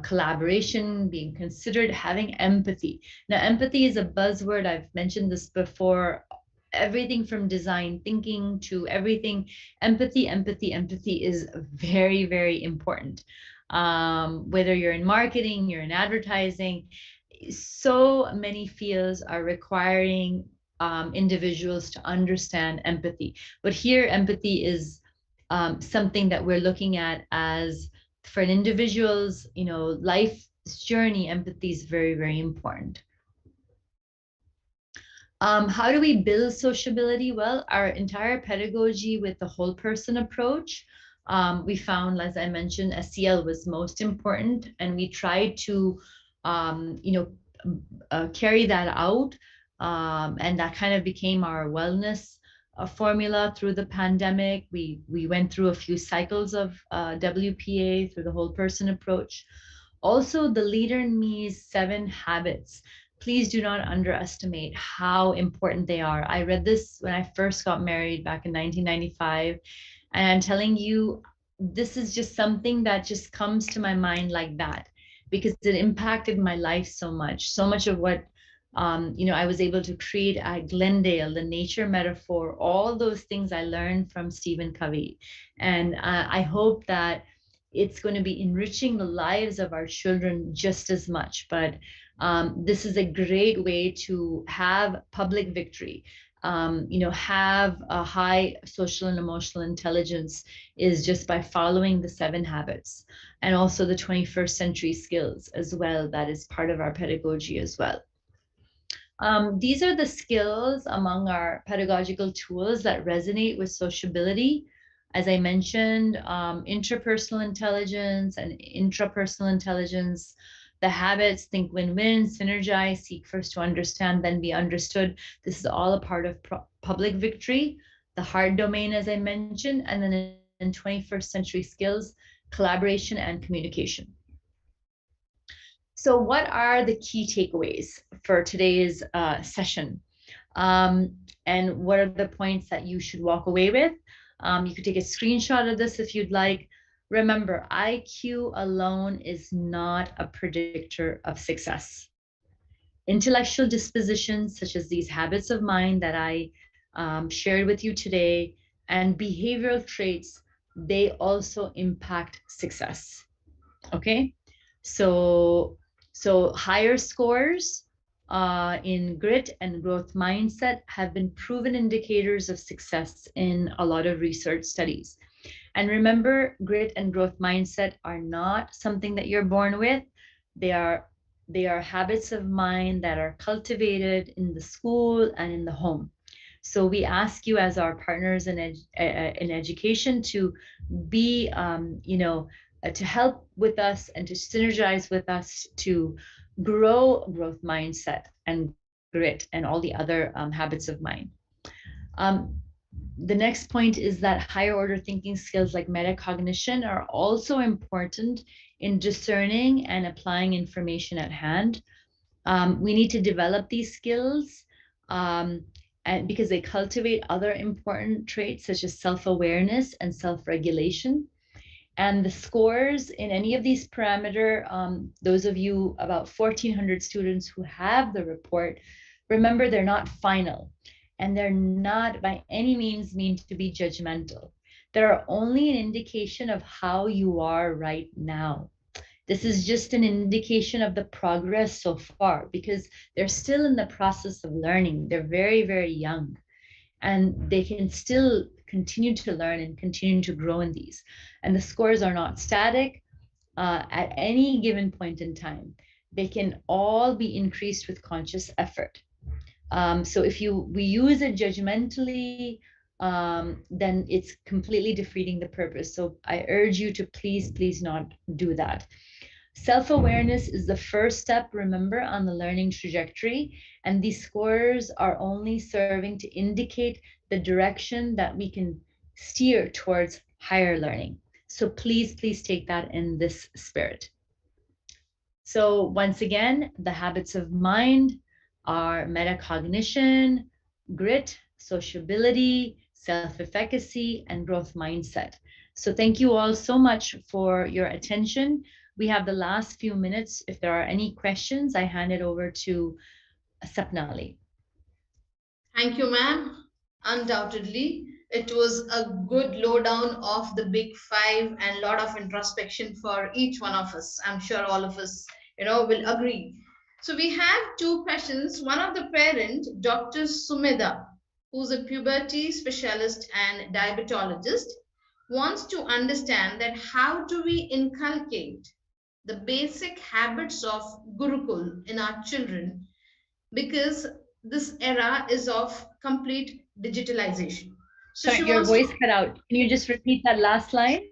collaboration, being considered, having empathy. Now, empathy is a buzzword. I've mentioned this before. Everything from design thinking to everything, empathy is very, very important. Whether you're in marketing, you're in advertising, so many fields are requiring individuals to understand empathy. But here, empathy is something that we're looking at as, for an individual's, life journey, empathy is very, very important. How do we build sociability? Well, our entire pedagogy with the whole person approach, we found, as I mentioned, SEL was most important, and we tried to, carry that out, and that kind of became our wellness formula through the pandemic. We went through a few cycles of WPA through the whole person approach. Also, the Leader in Me's 7 habits. Please do not underestimate how important they are. I read this when I first got married back in 1995, and I'm telling you, this is just something that just comes to my mind like that, because it impacted my life so much. So much of what I was able to create at Glendale, the nature metaphor, all those things I learned from Stephen Covey. And I hope that it's going to be enriching the lives of our children just as much. But this is a great way to have public victory. Have a high social and emotional intelligence is just by following the 7 habits, and also the 21st century skills as well. That is part of our pedagogy as well. These are the skills among our pedagogical tools that resonate with sociability. As I mentioned, interpersonal intelligence and intrapersonal intelligence, the habits, think win-win, synergize, seek first to understand, then be understood. This is all a part of public victory. The heart domain, as I mentioned, and then in 21st century skills, collaboration and communication. So what are the key takeaways for today's session? And what are the points that you should walk away with? You could take a screenshot of this if you'd like. Remember, IQ alone is not a predictor of success. Intellectual dispositions, such as these habits of mind that I shared with you today, and behavioral traits, they also impact success. Okay, so higher scores in grit and growth mindset have been proven indicators of success in a lot of research studies. And remember, grit and growth mindset are not something that you're born with. They are they are habits of mind that are cultivated in the school and in the home. So we ask you as our partners in education to be, to help with us and to synergize with us to grow growth mindset and grit and all the other habits of mind. Um, the next point is that higher order thinking skills like metacognition are also important in discerning and applying information at hand. We need to develop these skills, um, and because they cultivate other important traits such as self-awareness and self-regulation. And the scores in any of these parameter, those of you about 1,400 students who have the report, remember they're not final and they're not by any means mean to be judgmental. They're only an indication of how you are right now. This is just an indication of the progress so far because they're still in the process of learning. They're very, very young and they can still continue to learn and continue to grow in these. And the scores are not static at any given point in time. They can all be increased with conscious effort. So if we use it judgmentally, then it's completely defeating the purpose. So I urge you to please not do that. Self-awareness is the first step, remember, on the learning trajectory, and these scores are only serving to indicate the direction that we can steer towards higher learning. So please take that in this spirit. So once again, the habits of mind are metacognition, grit, sociability, self-efficacy, and growth mindset. So thank you all so much for your attention. We have the last few minutes. If there are any questions, I hand it over to Sapnali. Thank you, ma'am. Undoubtedly, it was a good lowdown of the big five and a lot of introspection for each one of us. I'm sure all of us, will agree. So we have two questions. One of the parent, Dr. Sumeda, who's a puberty specialist and diabetologist, wants to understand that how do we inculcate the basic habits of Gurukul in our children, because this era is of complete digitalization. So she Sorry, your wants to, voice cut out. Can you just repeat that last line?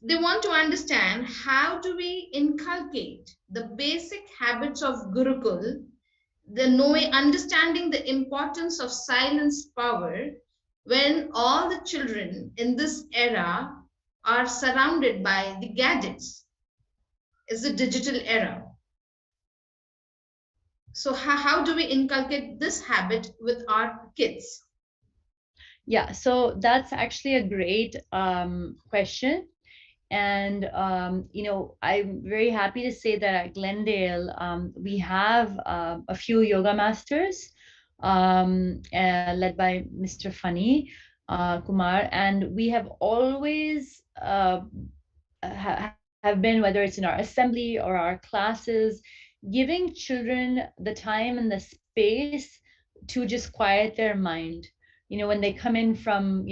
they want to understand how do we inculcate the basic habits of Gurukul, the knowing, understanding the importance of silence power when all the children in this era are surrounded by the gadgets. It's the digital era. So how do we inculcate this habit with our kids? Yeah, so that's actually a great question. And, I'm very happy to say that at Glendale, we have a few yoga masters led by Mr. Fani Kumar. And we have always have been, whether it's in our assembly or our classes, giving children the time and the space to just quiet their mind. When they come in from,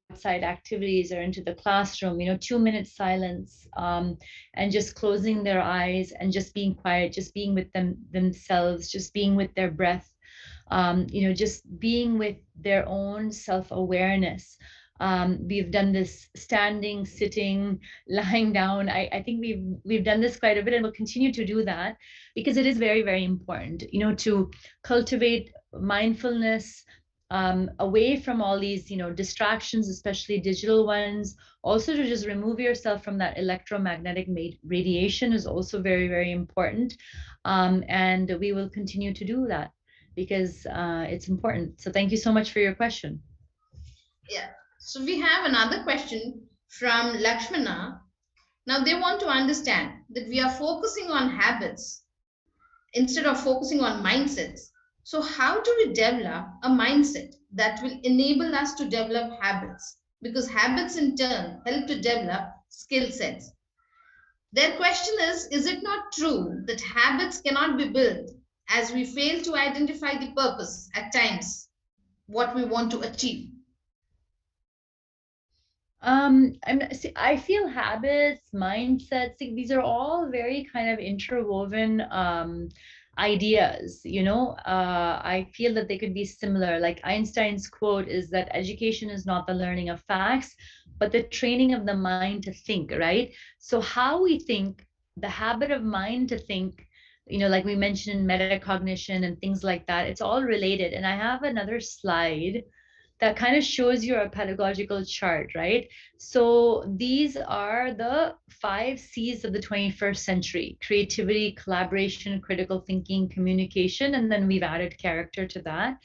outside activities or into the classroom, 2 minutes silence, and just closing their eyes and just being quiet, just being with themselves, just being with their breath, just being with their own self-awareness. We've done this standing, sitting, lying down. I think we've done this quite a bit and we'll continue to do that because it is very, very important, to cultivate mindfulness, away from all these, distractions, especially digital ones. Also to just remove yourself from that electromagnetic radiation is also very, very important. And we will continue to do that because it's important. So thank you so much for your question. Yeah. So we have another question from Lakshmana. Now they want to understand that we are focusing on habits instead of focusing on mindsets. So how do we develop a mindset that will enable us to develop habits? Because habits in turn help to develop skill sets. Their question is it not true that habits cannot be built as we fail to identify the purpose at times, what we want to achieve? I feel habits, mindsets, these are all very kind of interwoven ideas, you know. I feel that they could be similar. Like Einstein's quote is that education is not the learning of facts, but the training of the mind to think, right? So how we think, the habit of mind to think, you know, like we mentioned in metacognition and things like that, it's all related. And I have another slide that kind of shows you a pedagogical chart, right? So these are the 5 C's of the 21st century: creativity, collaboration, critical thinking, communication, and then we've added character to that.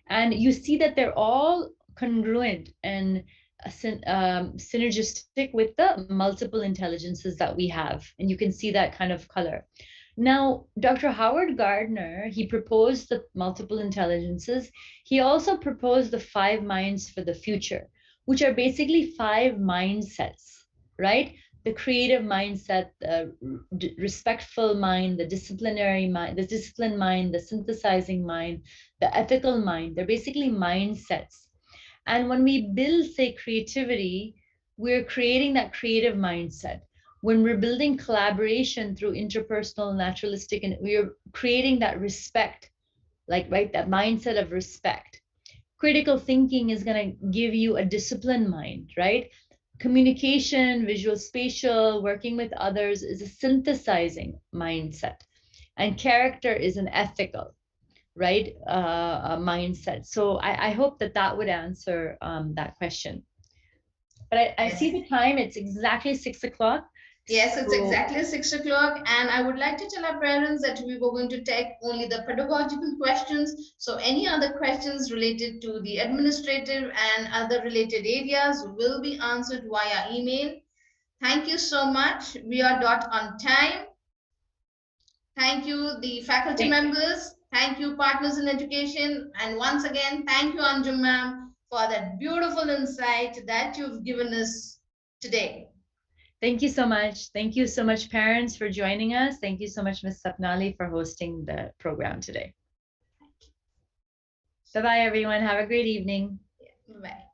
And you see that they're all congruent and synergistic with the multiple intelligences that we have. And you can see that kind of color. Now, Dr. Howard Gardner, he proposed the multiple intelligences. He also proposed the 5 minds for the future, which are basically 5 mindsets, right? The creative mindset, the respectful mind, the disciplinary mind, the disciplined mind, the synthesizing mind, the ethical mind. They're basically mindsets. And when we build, say, creativity, we're creating that creative mindset. When we're building collaboration through interpersonal, naturalistic, and we're creating that respect, like, right, that mindset of respect. Critical thinking is going to give you a disciplined mind, right? Communication, visual spatial, working with others is a synthesizing mindset. And character is an ethical, right, mindset. So I hope that that would answer that question. But I see the time, it's exactly 6 o'clock. Yes, it's So exactly 6 o'clock, and I would like to tell our parents that we were going to take only the pedagogical questions. So, any other questions related to the administrative and other related areas will be answered via email. Thank you so much. We are dot on time. Thank you, the faculty thank, members. Thank you, partners in education. And once again, thank you, Anjum ma'am, for that beautiful insight that you've given us today. thank you so much. Thank you so much, parents, for joining us. Thank you so much, Ms. Sapnali, for hosting the program today. Bye-bye, everyone. Have a great evening. Bye.